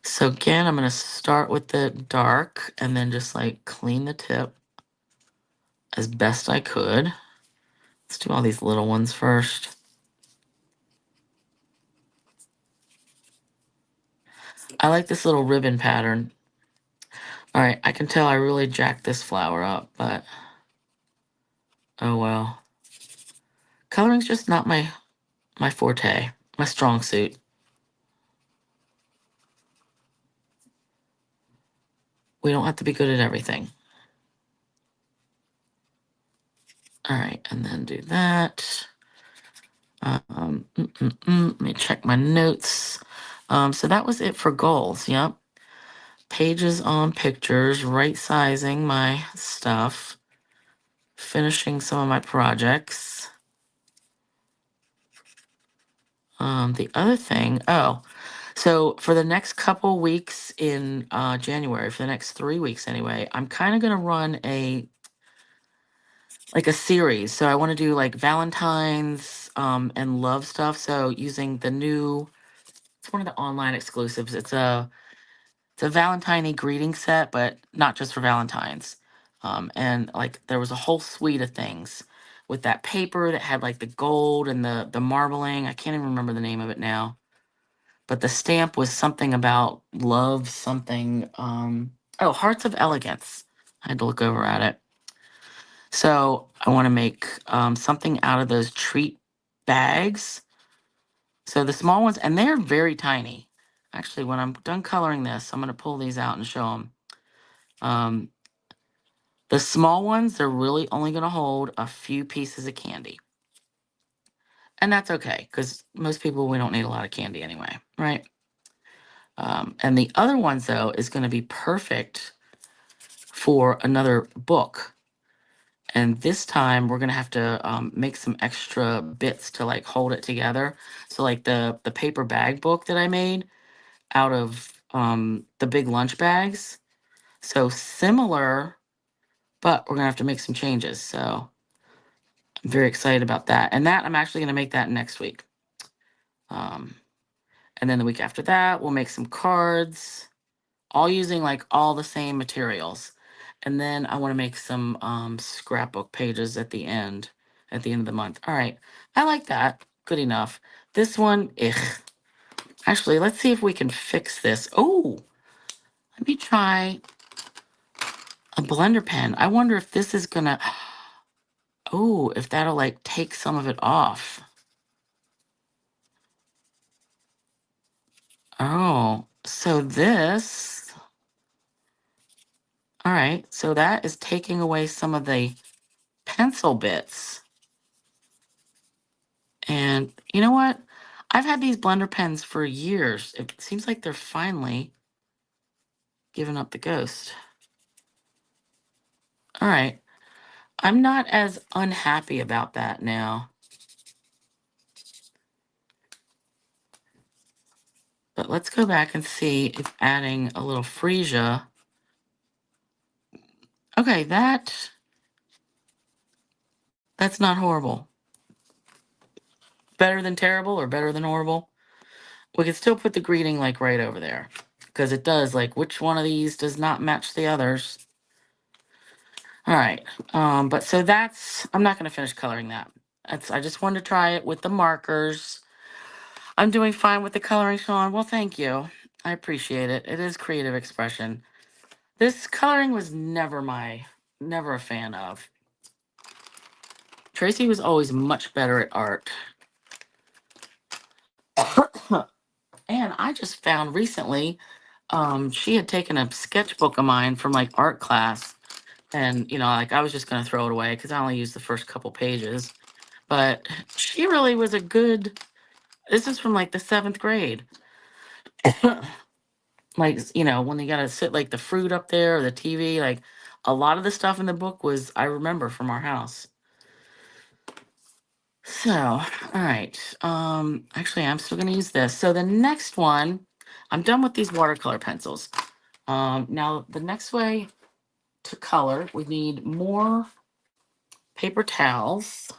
So again, I'm going to start with the dark and then just like clean the tip as best I could. Let's do all these little ones first. I like this little ribbon pattern. All right, I can tell I really jacked this flower up, but oh well. Coloring's just not my forte, my strong suit. We don't have to be good at everything. All right, and then do that. Let me check my notes. So that was it for goals. Yep. Pages on pictures, right sizing my stuff, finishing some of my projects. The other thing, so for the next couple weeks in January, for the next 3 weeks anyway, I'm kind of going to run a series. So I want to do like Valentine's and love stuff. So using the new, it's one of the online exclusives. It's a Valentine greeting set, but not just for Valentine's. And like there was a whole suite of things with that paper that had like the gold and the marbling. I can't even remember the name of it now. But the stamp was something about love, something. Oh, Hearts of Elegance. I had to look over at it. So I want to make something out of those treat bags. So the small ones, and they're very tiny. Actually, when I'm done coloring this, I'm going to pull these out and show them. The small ones, they're really only going to hold a few pieces of candy. And that's okay, because most people, we don't need a lot of candy anyway, right? And the other ones, though, is going to be perfect for another book. And this time, we're going to have to make some extra bits to, like, hold it together. So, like, the paper bag book that I made out of the big lunch bags. So, similar, but we're going to have to make some changes. So, I'm very excited about that. And that, I'm actually going to make that next week. And then the week after that, we'll make some cards, all using like all the same materials. And then I want to make some scrapbook pages at the end of the month. All right. I like that. Good enough. This one, actually, let's see if we can fix this. Oh, let me try a blender pen. I wonder if this is gonna, oh, if that'll like take some of it off. Oh, so this, all right, so that is taking away some of the pencil bits. And you know what? I've had these blender pens for years. It seems like they're finally giving up the ghost. All right. I'm not as unhappy about that now. But let's go back and see if adding a little freesia. Okay, that's not horrible. Better than terrible or better than horrible? We could still put the greeting like right over there. Because it does, like, which one of these does not match the others? All right. But so that's, I'm not going to finish coloring that. I just wanted to try it with the markers. I'm doing fine with the coloring, Sean. Well, thank you. I appreciate it. It is creative expression. This coloring was never a fan of. Tracy was always much better at art. And I just found recently, she had taken a sketchbook of mine from like art class. And, you know, like I was just going to throw it away because I only used the first couple pages. But she really was a good, this is from like the 7th grade. like, you know, when they gotta sit like the fruit up there or the TV, like a lot of the stuff in the book was I remember from our house. So, all right. Actually I'm still gonna use this. So the next one, I'm done with these watercolor pencils. Now the next way to color, we need more paper towels.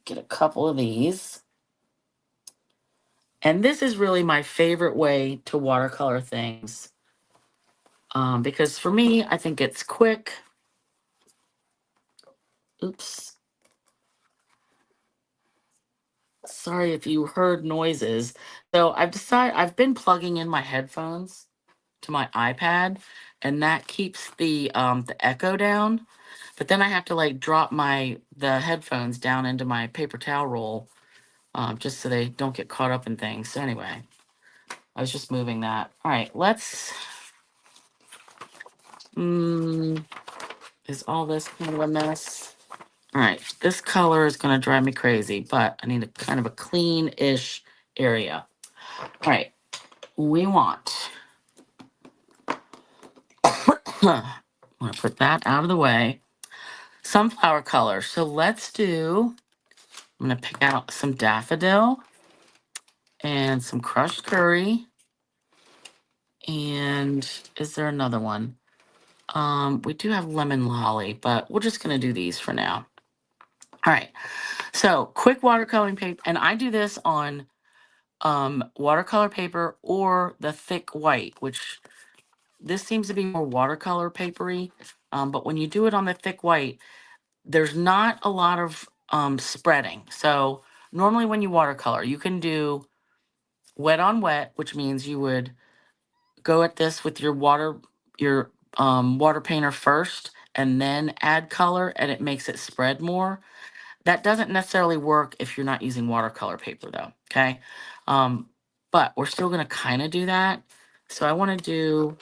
Get a couple of these. And this is really my favorite way to watercolor things. Because for me, I think it's quick. Oops. Sorry if you heard noises. So I've been plugging in my headphones to my iPad, and that keeps the echo down. But then I have to like drop the headphones down into my paper towel roll, just so they don't get caught up in things. So anyway, I was just moving that. All right, let's. Is all this kind of a mess? All right, this color is going to drive me crazy, but I need a kind of a clean-ish area. All right, we want. I'm going to put that out of the way. Sunflower color. So let's do. I'm going to pick out some daffodil and some crushed curry. And is there another one? We do have lemon lolly, but we're just going to do these for now. All right. So quick watercoloring paper, and I do this on watercolor paper or the thick white, which this seems to be more watercolor papery. But when you do it on the thick white, there's not a lot of spreading. So normally when you watercolor, you can do wet on wet, which means you would go at this with your water painter first and then add color, and it makes it spread more. That doesn't necessarily work if you're not using watercolor paper though, okay? But we're still gonna kind of do that. So I wanna do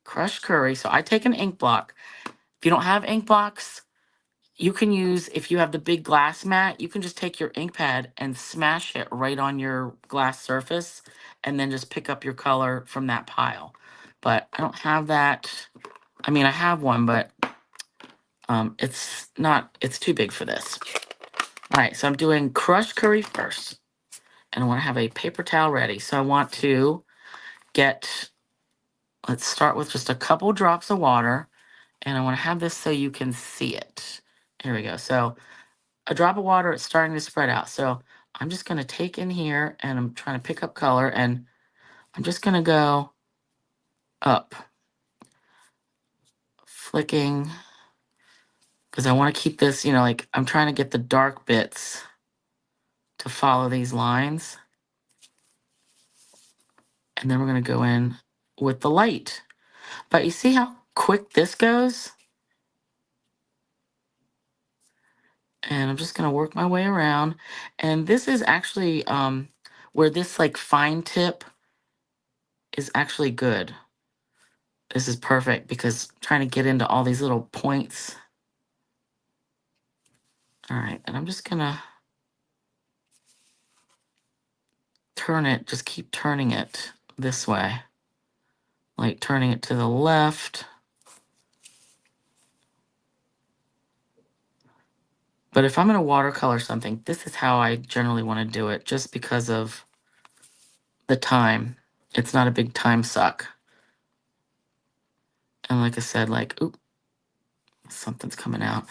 crushed curry. So I take an ink block. If you don't have ink blocks, you can use, if you have the big glass mat, you can just take your ink pad and smash it right on your glass surface and then just pick up your color from that pile. But I don't have that. I mean, I have one, but it's too big for this. All right, so I'm doing crushed curry first. And I want to have a paper towel ready. So I want to let's start with just a couple drops of water. And I want to have this so you can see it. Here we go. So a drop of water, it's starting to spread out. So I'm just going to take in here and I'm trying to pick up color and I'm just going to go up, flicking, because I want to keep this, like I'm trying to get the dark bits to follow these lines. And then we're going to go in with the light. But you see how quick this goes? And I'm just going to work my way around. And this is actually where this like fine tip is actually good. This is perfect because I'm trying to get into all these little points. All right, and I'm just going to turn it, just keep turning it this way. Like turning it to the left. But if I'm going to watercolor something, this is how I generally want to do it, just because of the time. It's not a big time suck. And like I said, like, oop, something's coming out.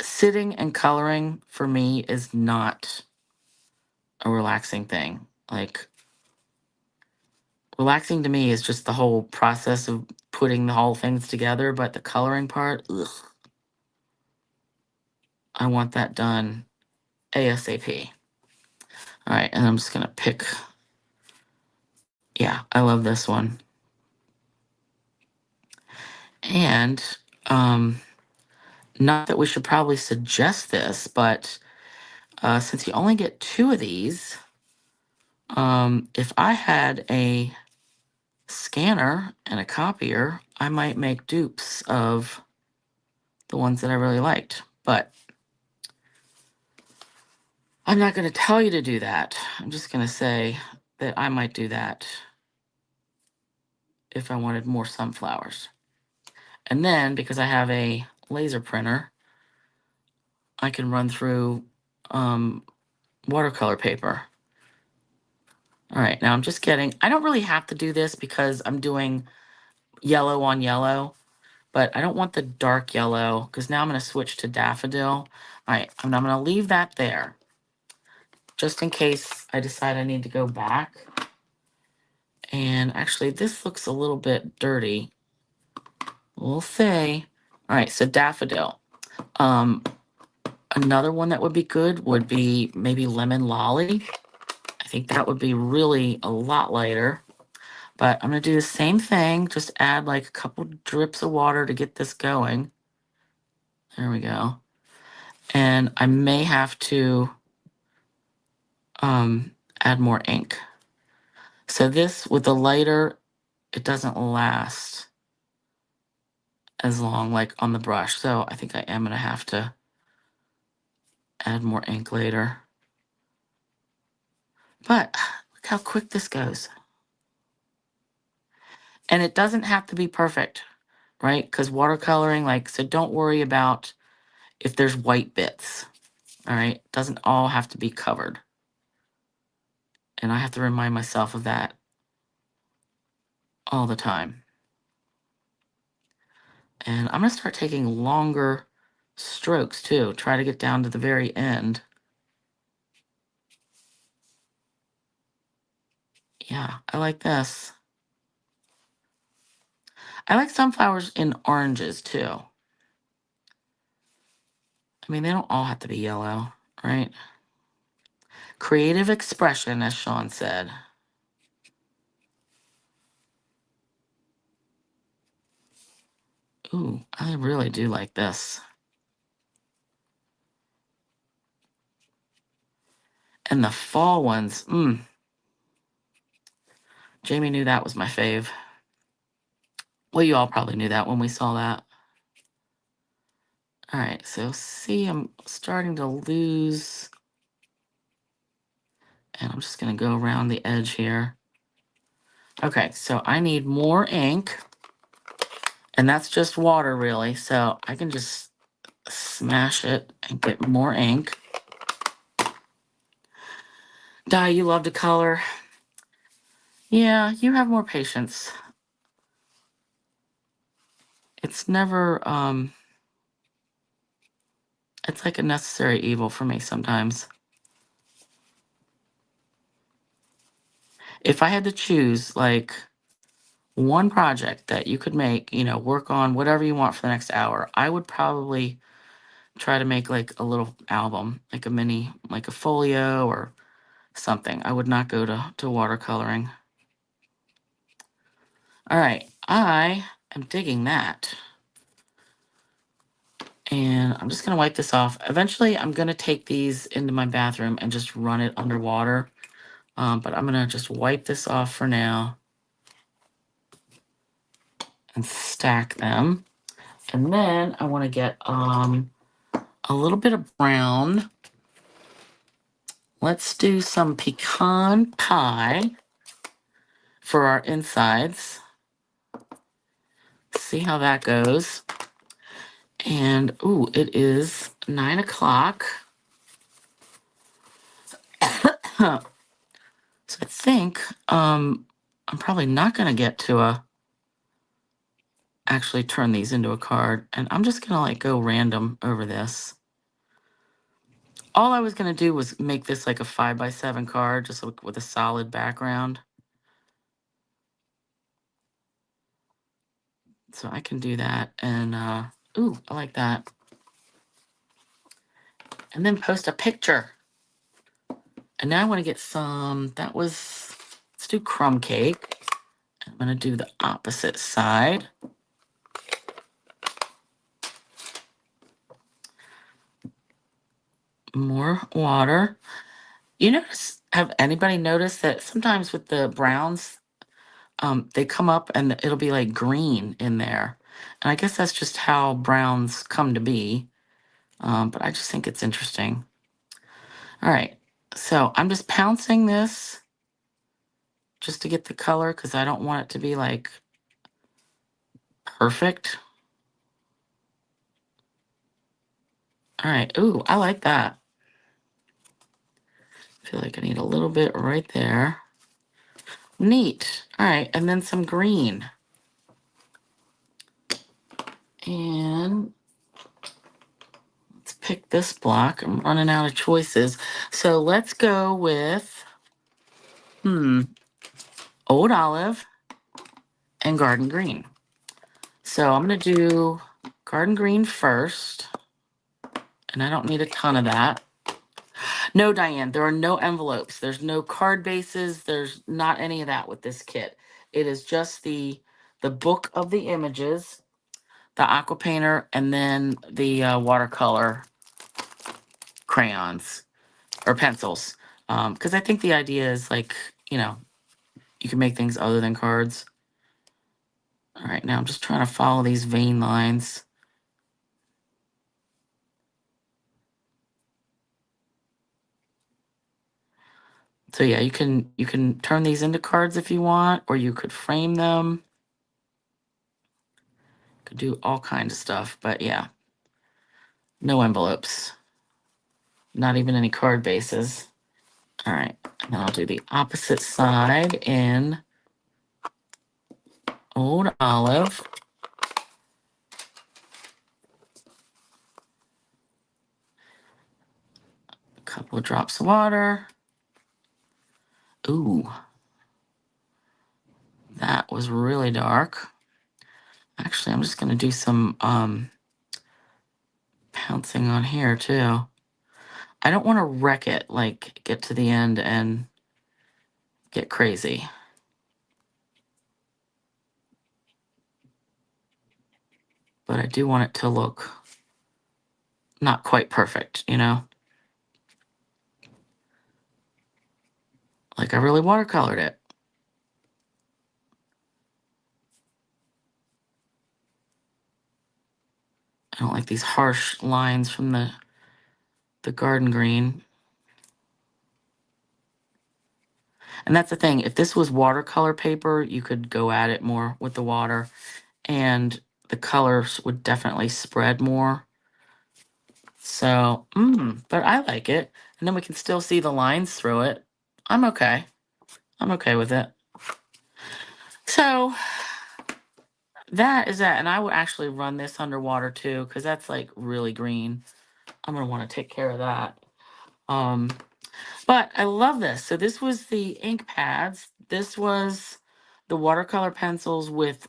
Sitting and coloring for me is not a relaxing thing. Like, relaxing to me is just the whole process of putting the whole things together, but the coloring part, ugh, I want that done ASAP. All right, and I'm just gonna pick, yeah, I love this one. And not that we should probably suggest this, but since you only get 2 of these, if I had a scanner and a copier, I might make dupes of the ones that I really liked. But I'm not going to tell you to do that. I'm just going to say that I might do that. if I wanted more sunflowers. And then, because I have a laser printer, I can run through watercolor paper. All right, now I'm just getting, I don't really have to do this because I'm doing yellow on yellow, but I don't want the dark yellow because now I'm going to switch to daffodil. All right, I'm going to leave that there just in case I decide I need to go back. And actually, this looks a little bit dirty. We'll see. All right, so daffodil. Another one that would be good would be maybe lemon lolly. I think that would be really a lot lighter. But I'm going to do the same thing. Just add like a couple drips of water to get this going. There we go. And I may have to add more ink. So this, with the lighter, it doesn't last as long like on the brush. So I think I am going to have to add more ink later. But look how quick this goes. And it doesn't have to be perfect, right? Because watercoloring, like, so don't worry about if there's white bits, all right? It doesn't all have to be covered. And I have to remind myself of that all the time. And I'm going to start taking longer strokes too. Try to get down to the very end. Yeah, I like this. I like sunflowers in oranges too. I mean, they don't all have to be yellow, right? Creative expression, as Sean said. Ooh, I really do like this. And the fall ones, Jamie knew that was my fave. Well, you all probably knew that when we saw that. All right, so see, I'm starting to lose. And I'm just going to go around the edge here. Okay, so I need more ink. And that's just water, really. So I can just smash it and get more ink. Di, you love to color. Yeah, you have more patience. It's never, it's like a necessary evil for me sometimes. If I had to choose, like, one project that you could make, you know, work on whatever you want for the next hour, I would probably try to make like a little album, like a mini, like a folio or something. I would not go to watercoloring. All right, I am digging that. And I'm just going to wipe this off. Eventually, I'm going to take these into my bathroom and just run it underwater. But I'm going to just wipe this off for now and stack them. And then I want to get a little bit of brown. Let's do some pecan pie for our insides. See how that goes. And, ooh, it is 9 o'clock. So I think I'm probably not going to get to actually turn these into a card. And I'm just going to like go random over this. All I was going to do was make this like a 5x7 card, just with a solid background. So I can do that. And, ooh, I like that. And then post a picture. And now I want to get some, let's do crumb cake. I'm going to do the opposite side. More water. Have anybody noticed that sometimes with the browns, they come up and it'll be like green in there. And I guess that's just how browns come to be. But I just think it's interesting. All right, so I'm just pouncing this just to get the color because I don't want it to be like Perfect. All right. Ooh, I like that. I feel like I need a little bit right there. Neat. All right, and then some green. And let's pick this block. I'm running out of choices. So let's go with, Old Olive and Garden Green. So I'm going to do Garden Green first. And I don't need a ton of that. No, Diane, there are no envelopes. There's no card bases. There's not any of that with this kit. It is just the book of the images, the aqua painter, and then the watercolor crayons or pencils. Because I think the idea is like, you know, you can make things other than cards. All right, now I'm just trying to follow these vein lines. So yeah, you can turn these into cards if you want, or you could frame them. Could do all kinds of stuff, but yeah. No envelopes. Not even any card bases. All right, and then I'll do the opposite side in Old Olive. A couple of drops of water. Ooh, that was really dark. Actually, I'm just gonna do some pouncing on here too. I don't want to wreck it, like get to the end and get crazy. But I do want it to look not quite perfect, you know? Like I really watercolored it. I don't like these harsh lines from the garden green. And that's the thing, if this was watercolor paper, you could go at it more with the water and the colors would definitely spread more. So, but I like it. And then we can still see the lines through it. I'm okay. I'm okay with it. So that is that. And I would actually run this underwater too, because that's like really green. I'm gonna want to take care of that. But I love this. So this was the ink pads. This was the watercolor pencils with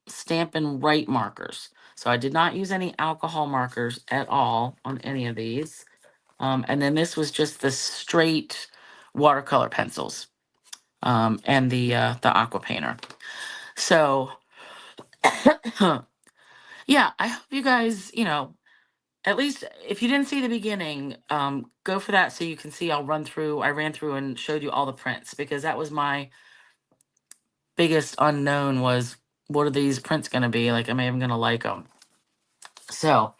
Stampin' Right markers. So I did not use any alcohol markers at all on any of these. And then this was just the straight watercolor pencils and the aqua painter. So yeah, I hope you guys, at least if you didn't see the beginning, go for that so you can see. I ran through and showed you all the prints because that was my biggest unknown was what are these prints going to be? Like, am I even going to like them? So,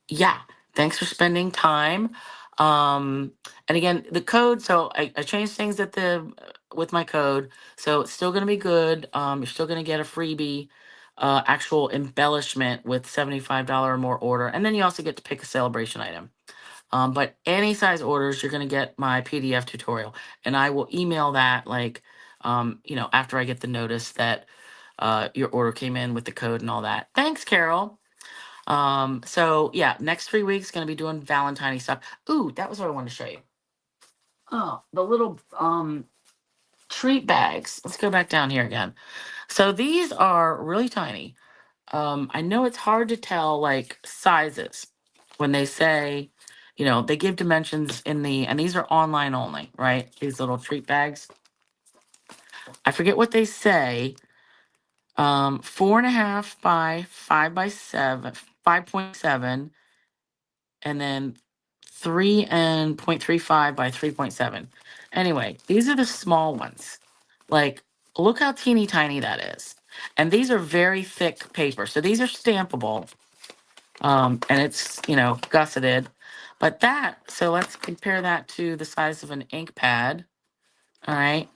yeah, thanks for spending time. And again, the code, so I changed things with my code. So it's still going to be good. You're still going to get a freebie, actual embellishment with $75 or more order. And then you also get to pick a Sale-a-Bration item. But any size orders, you're going to get my PDF tutorial and I will email that after I get the notice that, your order came in with the code and all that. Thanks, Carol. So yeah, next 3 weeks gonna be doing Valentine stuff. Ooh, that was what I wanted to show you. Oh, the little treat bags. Let's go back down here again. So these are really tiny. I know it's hard to tell like sizes when they say, they give dimensions and these are online only, right? These little treat bags. I forget what they say. 4.5 by 5 by 7, 5.7, and then 3.35 by 3.7. Anyway, these are the small ones. Like, look how teeny tiny that is. And these are very thick paper. So these are stampable. And it's, gusseted. But so let's compare that to the size of an ink pad. All right.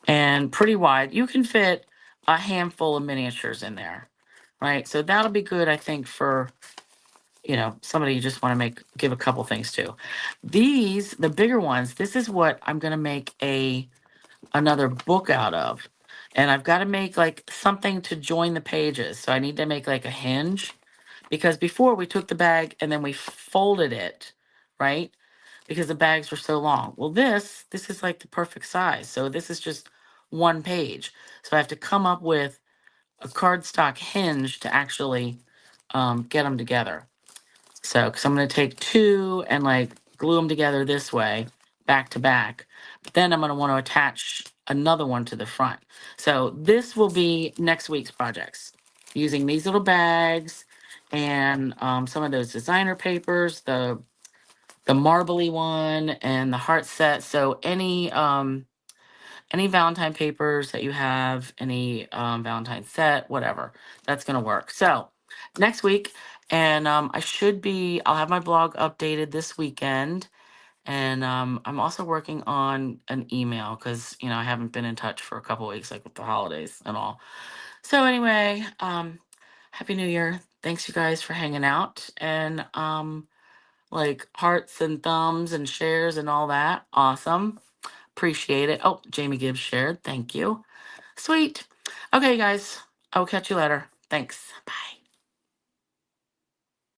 And pretty wide. You can fit a handful of miniatures in there, right? So that'll be good, I think, for, you know, somebody you just want to give a couple things to. These, the bigger ones, this is what I'm going to make another book out of. And I've got to make like something to join the pages. So I need to make like a hinge, because before we took the bag and then we folded it, right? Because the bags were so long. Well, this is like the perfect size. So this is just one page. So I have to come up with a cardstock hinge to actually get them together. So, because I'm going to take two and like glue them together this way, back to back. But then I'm going to want to attach another one to the front. So this will be next week's projects, using these little bags and some of those designer papers, the marbly one and the heart set. So any Valentine papers that you have, any Valentine set, whatever, that's going to work. So next week, and I'll have my blog updated this weekend. And I'm also working on an email because, you know, I haven't been in touch for a couple weeks, like with the holidays and all. So anyway, Happy New Year. Thanks you guys for hanging out, and like hearts and thumbs and shares and all that. Awesome. Appreciate it. Oh, Jamie Gibbs shared. Thank you. Sweet. Okay, guys. I will catch you later. Thanks. Bye.